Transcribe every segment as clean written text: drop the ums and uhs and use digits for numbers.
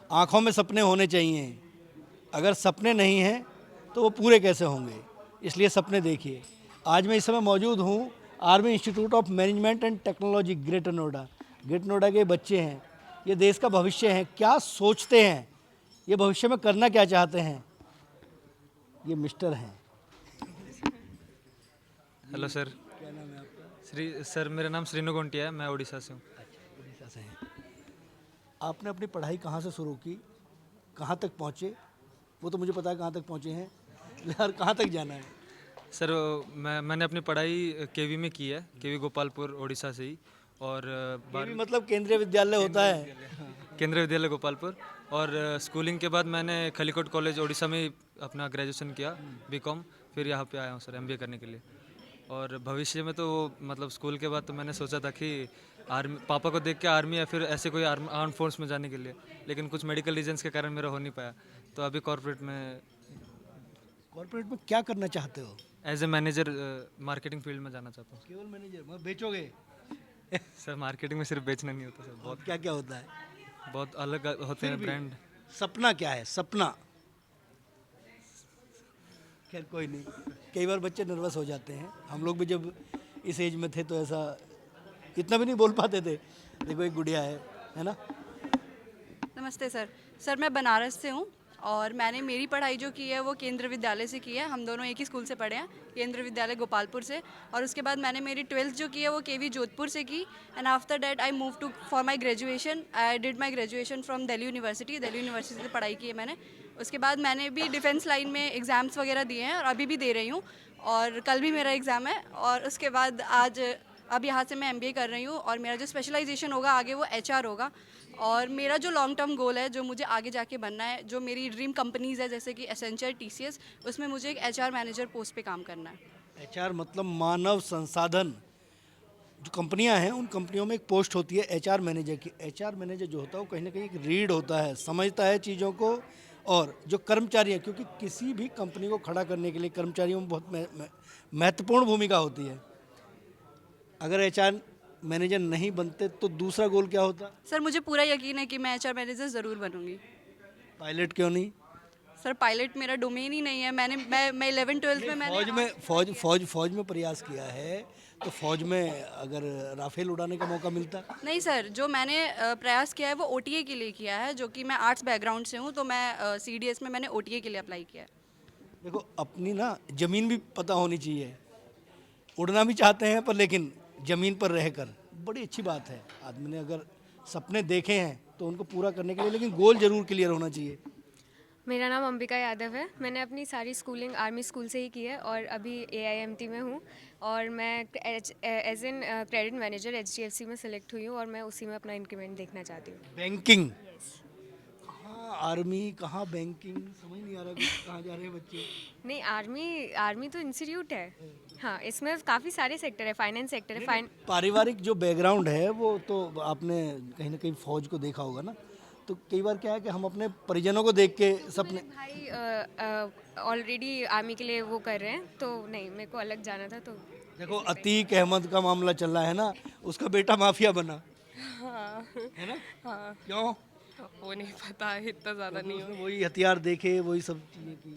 आँखों में सपने होने चाहिए, अगर सपने नहीं हैं तो वो पूरे कैसे होंगे, इसलिए सपने देखिए। आज मैं इस समय मौजूद हूँ army institute of management and technology greater Noida. Greater Noida के बच्चे हैं, ये देश का भविष्य है, क्या सोचते हैं, ये भविष्य में करना क्या चाहते हैं, ये मिस्टर हैं। Hello sir. क्या नाम है आपका? सर मेरा नाम श्रीनु गोंटिया है, मैं उड़ीसा से हूँ। उड़ीसा से हैं। आपने अपनी पढ़ाई कहाँ से शुरू की, कहाँ तक पहुँचे? वो तो मुझे पता है कहाँ तक पहुँचे हैं, यार कहाँ तक जाना है? सर मैंने अपनी पढ़ाई केवी में की है, केवी गोपालपुर उड़ीसा से ही। और ये भी मतलब केंद्रीय विद्यालय होता है। केंद्रीय विद्यालय गोपालपुर। और स्कूलिंग के बाद मैंने खलीकोट कॉलेज उड़ीसा में ही अपना ग्रेजुएशन किया, बीकॉम। फिर यहाँ पे आया हूँ सर एमबीए करने के लिए। और भविष्य में तो मतलब स्कूल के बाद तो मैंने सोचा था कि आर्मी, पापा को देख के आर्मी या फिर ऐसे कोई आर्म फोर्स में जाने के लिए, लेकिन कुछ मेडिकल रीजंस के कारण मेरा हो नहीं पाया। तो अभी कॉर्पोरेट में कॉर्पोरेट में क्या करना चाहते हो? As a manager marketing field में जाना चाहता हूँ। केवल मैनेजर, मतलब बेचोगे? सर मार्केटिंग में सिर्फ बेचना नहीं होता सर, बहुत क्या क्या होता है? बहुत अलग होते हैं ब्रांड। सपना क्या है, सपना? खैर कोई नहीं, कई बार बच्चे नर्वस हो जाते हैं, हम लोग भी जब इस एज में थे तो ऐसा इतना भी नहीं बोल पाते थे। देखो एक गुड़िया है ना। नमस्ते सर। सर मैं बनारस से हूँ और मैंने मेरी पढ़ाई जो की है वो केंद्र विद्यालय से की है। हम दोनों एक ही स्कूल से पढ़े हैं, केंद्र विद्यालय गोपालपुर से। और उसके बाद मैंने मेरी 12th जो की है वो केवी जोधपुर से की। And after that I move to for my graduation. I did my graduation from Delhi University. Delhi University से पढ़ाई की है मैंने। उसके बाद मैंने भी डिफेंस लाइन में एग्ज़ाम्स वगैरह दिए हैं और अभी भी दे रही हूँ, और कल भी मेरा एग्ज़ाम है। और उसके बाद अब यहाँ से मैं एमबीए कर रही हूँ और मेरा जो स्पेशलाइजेशन होगा आगे वो एचआर होगा। और मेरा जो लॉन्ग टर्म गोल है, जो मुझे आगे जाके बनना है, जो मेरी ड्रीम कंपनीज़ है जैसे कि एसेंचर, टीसीएस, उसमें मुझे एक एचआर मैनेजर पोस्ट पे काम करना है। एचआर मतलब मानव संसाधन। जो कंपनियां हैं उन कंपनियों में एक पोस्ट होती है एचआर मैनेजर की। एचआर मैनेजर जो होता है वो कहीं ना कहीं एक रीड होता है, समझता है चीज़ों को। और जो कर्मचारी है, क्योंकि किसी भी कंपनी को खड़ा करने के लिए कर्मचारियों में बहुत महत्वपूर्ण भूमिका होती है। अगर एचआर मैनेजर नहीं बनते तो दूसरा गोल क्या होता? सर मुझे पूरा यकीन है कि मैं एचआर मैनेजर ज़रूर बनूंगी। पायलट क्यों नहीं? सर पायलट मेरा डोमेन ही नहीं है। मैं 11th-12th में मैंने फौज में प्रयास किया है, तो फौज में अगर राफेल उड़ाने का मौका मिलता? नहीं सर, जो मैंने प्रयास किया है वो ओटीए के लिए किया है, जो कि मैं आर्ट्स बैकग्राउंड से हूँ, तो मैं सीडीएस में मैंने ओटीए के लिए अप्लाई किया है। देखो अपनी ना ज़मीन भी पता होनी चाहिए। उड़ना भी चाहते हैं पर लेकिन ज़मीन पर रहकर, बड़ी अच्छी बात है। आदमी ने अगर सपने देखे हैं तो उनको पूरा करने के लिए लेकिन गोल जरूर क्लियर होना चाहिए। मेरा नाम अंबिका यादव है। मैंने अपनी सारी स्कूलिंग आर्मी स्कूल से ही की है और अभी एआईएमटी में हूँ। और मैं as an credit manager HDFC में सिलेक्ट हुई हूँ और मैं उसी में अपना इंक्रीमेंट देखना चाहती हूँ। बैंकिंग, कहाँ आर्मी कहाँ बैंकिंग, समझ नहीं आ रहा कि कहाँ जा रहे हैं बच्चे। नहीं, आर्मी तो इंस्टीट्यूट है। हाँ, इसमें काफ़ी सारे सेक्टर है, फाइनेंस सेक्टर है। पारिवारिक जो बैकग्राउंड है वो तो आपने कहीं ना कहीं फौज को देखा होगा ना, तो कई बार क्या है कि हम अपने परिजनों को देख के सपने। भाई ऑलरेडी आर्मी के लिए वो कर रहे हैं, तो नहीं, मेरे को अलग जाना था तो। देखो अतीक अहमद का मामला चल रहा है ना, उसका बेटा माफिया बना हाँ है ना। हाँ, क्यों? वो नहीं पता है, इतना ज़्यादा नहीं उसने वही हथियार देखे, वही सब चीज़ें की।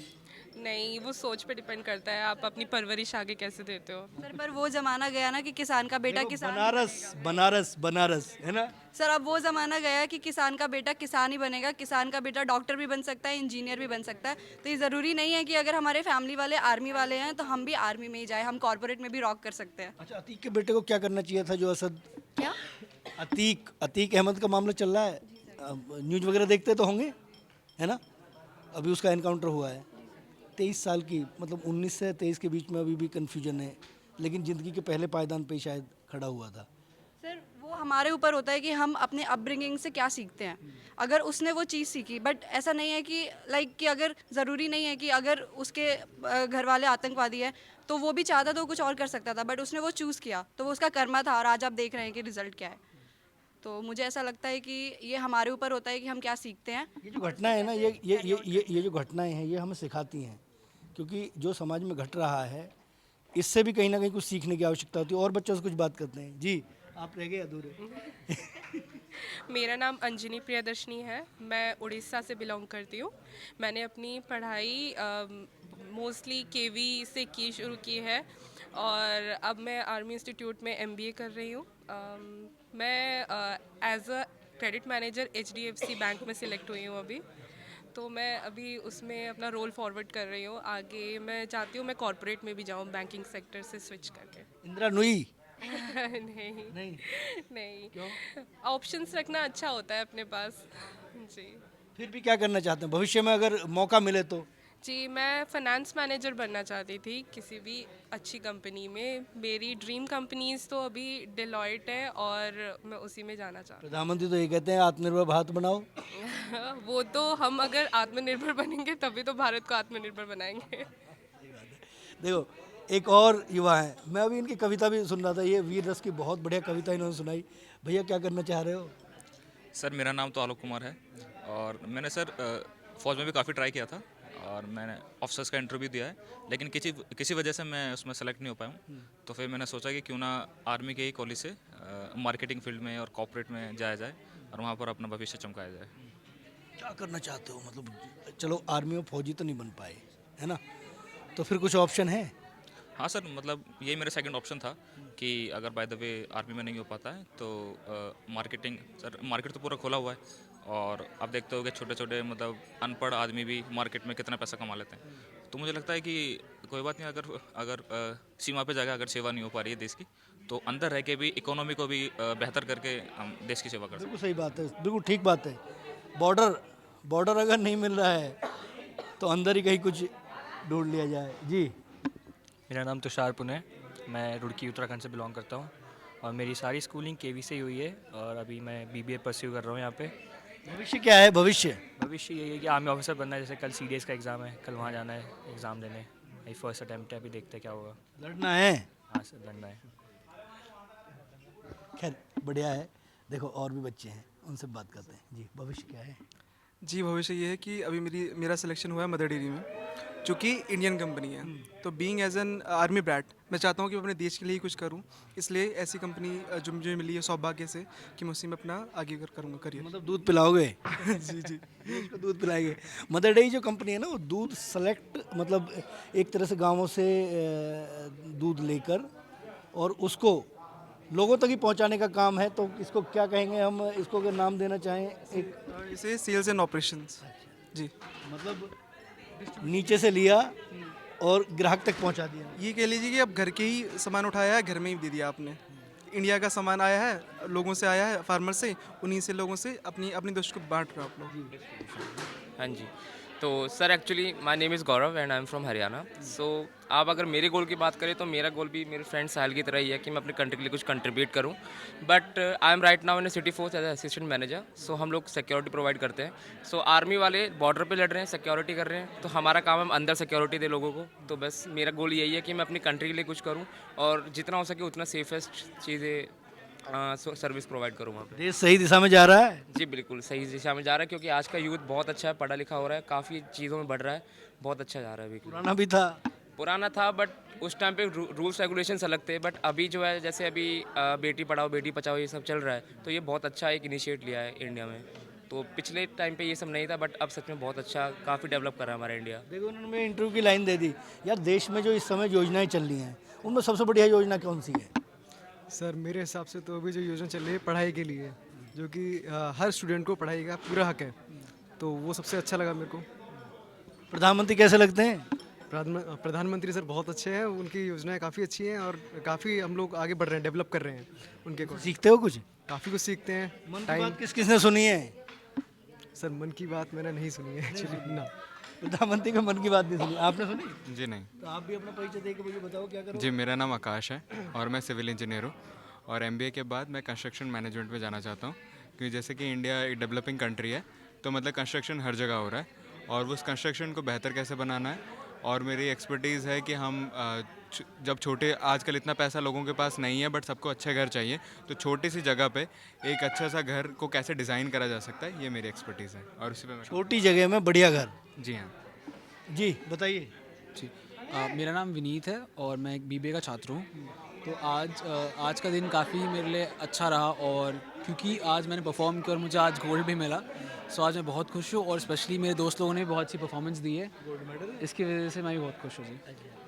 नहीं, वो सोच पे डिपेंड करता है, आप अपनी परवरिश आगे कैसे देते हो। सर पर वो ज़माना गया ना कि किसान का बेटा देखो, किसान। बनारस बनारस बनारस है ना। सर अब वो ज़माना गया कि किसान का बेटा किसान ही बनेगा। किसान का बेटा डॉक्टर भी बन सकता है, इंजीनियर भी बन सकता है। तो ये ज़रूरी नहीं है कि अगर हमारे फैमिली वाले आर्मी वाले हैं तो हम भी आर्मी में ही जाए, हम कॉर्पोरेट में भी रॉक कर सकते हैं। अच्छा, अतीक के बेटे को क्या करना चाहिए था जो असद? क्या? अतीक अहमद का मामला चल रहा है, न्यूज़ वगैरह देखते तो होंगे, है ना। अभी उसका एनकाउंटर हुआ है। 23 साल की, मतलब 19 से 23 के बीच में अभी भी कन्फ्यूजन है, लेकिन ज़िंदगी के पहले पायदान पे शायद खड़ा हुआ था। सर वो हमारे ऊपर होता है कि हम अपने अपब्रिंगिंग से क्या सीखते हैं। अगर उसने वो चीज़ सीखी, बट ऐसा नहीं है कि कि अगर ज़रूरी नहीं है कि अगर उसके घर वाले आतंकवादी है तो वो भी चाहता तो कुछ और कर सकता था, बट उसने वो चूज़ किया तो वो उसका कर्मा था, और आज आप देख रहे हैं कि रिजल्ट क्या है। तो मुझे ऐसा लगता है कि ये हमारे ऊपर होता है कि हम क्या सीखते हैं। ये जो घटनाएं है ना, ये जो घटनाएं हैं ये हमें सिखाती हैं, क्योंकि जो समाज में घट रहा है इससे भी कहीं ना कहीं कुछ सीखने की आवश्यकता होती है। और बच्चों से कुछ बात करते हैं। जी, आप रह गए अधूरे। मेरा नाम अंजनी प्रियदर्शनी है। मैं उड़ीसा से बिलोंग करती हूँ। मैंने अपनी पढ़ाई मोस्टली केवी से की शुरू की है और अब मैं आर्मी इंस्टीट्यूट में एमबीए कर रही हूँ। मैं as a credit manager HDFC bank में सिलेक्ट हुई हूँ अभी। तो मैं अभी उसमें अपना रोल फॉरवर्ड कर रही हूँ। आगे मैं चाहती हूँ मैं कॉर्पोरेट में भी जाऊँ, बैंकिंग सेक्टर से स्विच करके। इंदिरा नुई नहीं नहीं, नहीं, क्यों? ऑप्शंस रखना अच्छा होता है अपने पास। जी फिर भी क्या करना चाहते हैं भविष्य में अगर मौका मिले तो? जी, मैं फाइनेंस मैनेजर बनना चाहती थी किसी भी अच्छी कंपनी में। मेरी ड्रीम कंपनीज तो अभी डिलॉयट है और मैं उसी में जाना चाहती प्रधानमंत्री तो ये कहते हैं आत्मनिर्भर भारत बनाओ। हूँ। वो तो हम अगर आत्मनिर्भर बनेंगे तभी तो भारत को आत्मनिर्भर बनाएंगे। देखो एक और युवा है, मैं अभी इनकी कविता भी सुन रहा था, ये वीर रस की बहुत बढ़िया कविता इन्होंने सुनाई। भैया क्या करना चाह रहे हो? सर मेरा नाम तो आलोक कुमार है और मैंने सर फ़ौज में भी काफ़ी ट्राई किया था और मैंने ऑफिसर्स का इंटरव्यू दिया है, लेकिन किसी वजह से मैं उसमें सेलेक्ट नहीं हो पाया हूँ। तो फिर मैंने सोचा कि क्यों ना आर्मी के ही कॉलेज से मार्केटिंग फील्ड में और कॉर्पोरेट में जाया जाए और वहाँ पर अपना भविष्य चमकाया जाए। क्या करना चाहते हो? मतलब चलो आर्मी में फौजी तो नहीं बन पाए, है ना, तो फिर कुछ ऑप्शन है? हाँ सर, मतलब ये मेरा सेकंड ऑप्शन था कि अगर बाय द वे आर्मी में नहीं हो पाता है तो मार्केटिंग। सर मार्केट तो पूरा खोला हुआ है और आप देखते हो कि छोटे छोटे मतलब अनपढ़ आदमी भी मार्केट में कितना पैसा कमा लेते हैं। तो मुझे लगता है कि कोई बात नहीं, अगर अगर सीमा पे जाकर अगर सेवा नहीं हो पा रही है देश की, तो अंदर रह के भी इकोनॉमी को भी बेहतर करके हम देश की सेवा कर सकते बिल्कुल सही बात है, बिल्कुल ठीक बात है। बॉर्डर बॉर्डर अगर नहीं मिल रहा है तो अंदर ही कहीं कुछ ढूंढ लिया जाए। जी, मेरा नाम तुषार पुन है। मैं रुड़की उत्तराखंड से बिलोंग करता हूँ और मेरी सारी स्कूलिंग केवी से ही हुई है और अभी मैं बीबीए परस्यू कर रहा हूँ यहाँ पे। भविष्य क्या है? भविष्य भविष्य यही है कि आर्मी ऑफिसर बनना है। जैसे कल सीडीएस का एग्ज़ाम है, कल वहाँ जाना है एग्ज़ाम देने। यही फर्स्ट अटैम्प्ट है, अभी देखते हैं क्या होगा। लड़ना है। हाँ सर, लड़ना है। खैर बढ़िया है। देखो और भी बच्चे हैं, उनसे बात करते हैं। जी, भविष्य क्या है? जी, भविष्य ये है कि अभी मेरा सिलेक्शन हुआ है मदर डेयरी में, जो कि इंडियन कंपनी है। तो being as an army brat मैं चाहता हूँ कि मैं अपने देश के लिए ही कुछ करूँ। इसलिए ऐसी कंपनी जो मुझे मिली है सौभाग्य से कि मैं उसी में अपना आगे करूँगा करियर। मतलब दूध पिलाओगे? जी जी। देश को दूध पिलाएंगे। मदर डेयरी जो कंपनी है ना, वो दूध सेलेक्ट मतलब एक तरह से गांवों से दूध लेकर और उसको लोगों तक ही पहुंचाने का काम है। तो इसको क्या कहेंगे हम, इसको अगर नाम देना चाहें एक, इसे सेल्स एंड ऑपरेशंस। जी, मतलब नीचे से लिया और ग्राहक तक पहुंचा दिया। ये कह लीजिए कि अब घर के ही सामान उठाया है, घर में ही दे दिया आपने। इंडिया का सामान आया है, लोगों से आया है, फार्मर से, उन्हीं से लोगों से अपनी अपनी दोस्त को बांट रहे हो आप लोग। हाँ जी, तो sir actually my name is Gaurav and I am from Haryana. So आप अगर मेरे गोल की बात करें तो मेरा गोल भी मेरे फ्रेंड साहिल की तरह ही है कि मैं अपनी कंट्री के लिए कुछ कंट्रीब्यूट करूं। But I am right now in City Force as assistant manager. So हम लोग सिक्योरिटी प्रोवाइड करते हैं। सो आर्मी वाले बॉर्डर पे लड़ रहे हैं, सिक्योरिटी कर रहे हैं, तो हमारा काम है हम अंदर सिक्योरिटी दे लोगों को। तो बस मेरा गोल यही है कि मैं अपनी कंट्री के लिए कुछ करूँ और जितना हो सके उतना सेफेस्ट चीज़ें सर्विस प्रोवाइड करूँ वहाँ पे। देश सही दिशा में जा रहा है। जी बिल्कुल सही दिशा में जा रहा है, क्योंकि आज का यूथ बहुत अच्छा है, पढ़ा लिखा हो रहा है, काफ़ी चीज़ों में बढ़ रहा है, बहुत अच्छा जा रहा है अभी। पुराना भी था। पुराना था बट उस टाइम पे रूल्स रेगुलेशंस अलग थे। बट अभी जो है जैसे अभी बेटी पढ़ाओ बेटी बचाओ ये सब चल रहा है, तो ये बहुत अच्छा एक इनिशिएट लिया है इंडिया में। तो पिछले टाइम पे ये सब नहीं था बट अब सच में बहुत अच्छा काफ़ी डेवलप कर रहा है हमारा इंडिया। देखो उन्होंने मेरे इंटरव्यू की लाइन दे दी। यार देश में जो इस समय योजनाएं चल रही हैं उनमें सबसे बढ़िया योजना कौन सी है? सर मेरे हिसाब से तो अभी जो योजना चल रही है पढ़ाई के लिए, जो कि हर स्टूडेंट को पढ़ाई का पूरा हक है, तो वो सबसे अच्छा लगा मेरे को। प्रधानमंत्री कैसे लगते हैं? प्रधानमंत्री सर बहुत अच्छे हैं, उनकी योजनाएं काफ़ी अच्छी हैं और काफ़ी हम लोग आगे बढ़ रहे हैं, डेवलप कर रहे हैं उनके को। सीखते हो कुछ? काफ़ी कुछ सीखते हैं। मन की बात किस किसने सुनी है? सर मन की बात मैंने नहीं सुनी है एक्चुअली ना। प्रधानमंत्री का मन की बात नहीं सुनी, आपने सुनी? जी नहीं। तो आप भी अपना परिचय देकर मुझे बताओ क्या करो। जी, मेरा नाम आकाश है और मैं सिविल इंजीनियर हूँ और एमबीए के बाद मैं कंस्ट्रक्शन मैनेजमेंट में जाना चाहता हूँ, क्योंकि जैसे कि इंडिया एक डेवलपिंग कंट्री है, तो मतलब कंस्ट्रक्शन हर जगह हो रहा है और उस कंस्ट्रक्शन को बेहतर कैसे बनाना है। और मेरी एक्सपर्टीज़ है कि हम जब छोटे, आजकल इतना पैसा लोगों के पास नहीं है बट सबको अच्छे घर चाहिए, तो छोटी सी जगह पे एक अच्छा सा घर को कैसे डिज़ाइन करा जा सकता है, ये मेरी एक्सपर्टीज़ है। और उसी पे मैं छोटी जगह में बढ़िया घर। जी हाँ। जी बताइए। जी मेरा नाम विनीत है और मैं एक बीबीए का छात्र हूँ तो आज का दिन काफ़ी मेरे लिए अच्छा रहा, और क्योंकि आज मैंने परफॉर्म किया और मुझे आज गोल्ड भी मिला, सो आज मैं बहुत खुश हूँ। और स्पेशली मेरे दोस्त लोगों ने भी बहुत अच्छी परफॉर्मेंस दी है, इसकी वजह से मैं भी बहुत खुश हूँ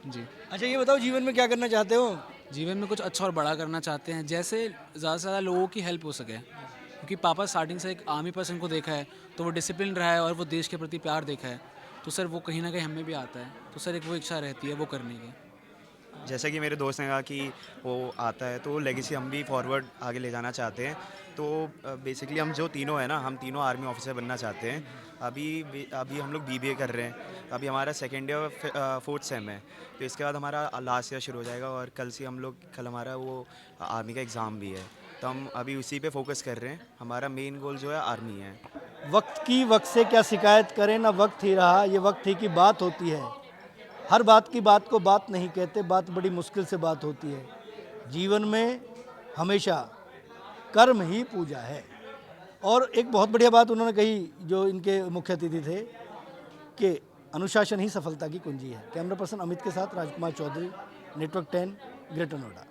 जी। अच्छा ये बताओ, जीवन में क्या करना चाहते हो? जीवन में कुछ अच्छा और बड़ा करना चाहते हैं, जैसे ज़्यादा से ज़्यादा लोगों की हेल्प हो सके, क्योंकि पापा स्टार्टिंग से एक आर्मी पर्सन को देखा है, तो वो डिसिप्लिन रहा है और वो देश के प्रति प्यार देखा है, तो सर वो कहीं ना कहीं हमें भी आता है, तो सर एक वो इच्छा रहती है वो करने की। जैसा कि मेरे दोस्त ने कहा कि वो आता है, तो लेगेसी हम भी फॉरवर्ड आगे ले जाना चाहते हैं। तो बेसिकली हम जो तीनों हैं ना, हम तीनों आर्मी ऑफिसर बनना चाहते हैं। अभी हम लोग बीबीए कर रहे हैं, अभी हमारा सेकेंड ईयर 4th सेम है, तो इसके बाद हमारा लास्ट ईयर शुरू हो जाएगा और कल हमारा वो आर्मी का एग्ज़ाम भी है, तो हम अभी उसी पे फोकस कर रहे हैं। हमारा मेन गोल जो है आर्मी है। वक्त से क्या शिकायत करें, ना वक्त ही रहा, ये वक्त ही की बात होती है। हर बात की बात को बात नहीं कहते, बात बड़ी मुश्किल से बात होती है। जीवन में हमेशा कर्म ही पूजा है। और एक बहुत बढ़िया बात उन्होंने कही जो इनके मुख्य अतिथि थे, कि अनुशासन ही सफलता की कुंजी है। कैमरा पर्सन अमित के साथ राजकुमार चौधरी, नेटवर्क 10, ग्रेटर नोएडा।